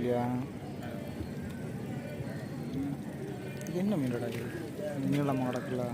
இல்லையா? இது என்ன மீனடா இது? நீளமாக கிடக்குல.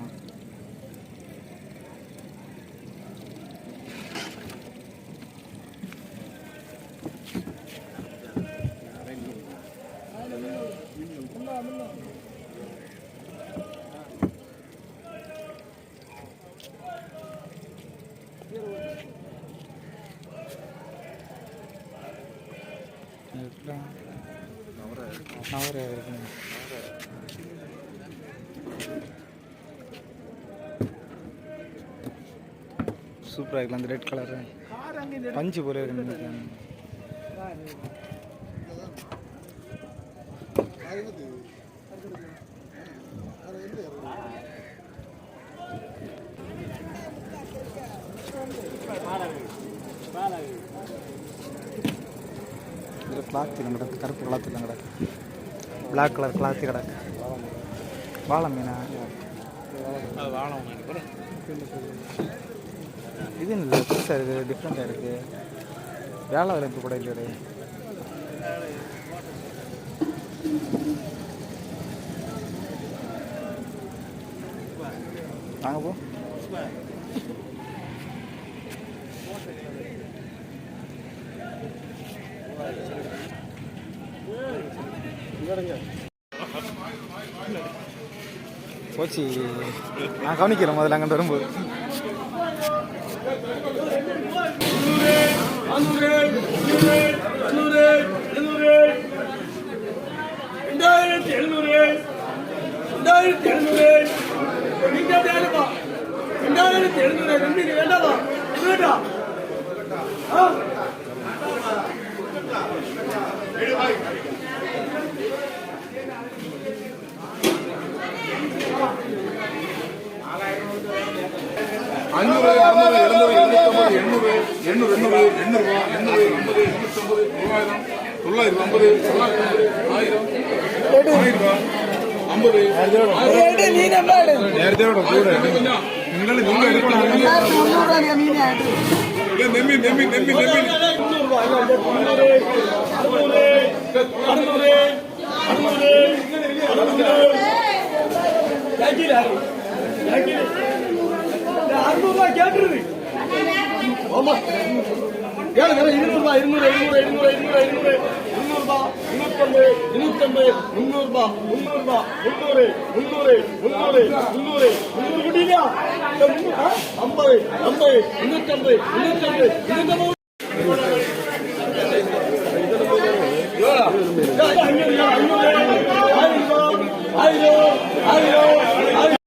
நவரை இருக்குங்க. சூப்பராக இருக்குல்ல அந்த ரெட் கலரு பஞ்சு போல இருக்கு. கிளாத் இல்லை கிடக்கு, கருப்பு கிளாத் இல்லை கிடக்கு, பிளாக் கலர் கிளாத்து கிடக்கு. வாழை மீனா? இது இல்லை புதுசாக இருக்குது, டிஃப்ரெண்ட்டாக இருக்குது. வேலை விளைப்பு கூட இல்லை. வாங்க போ. போச்சு, நான் கவனிக்கிறேன் முதல்ல அங்கே வரும்போது.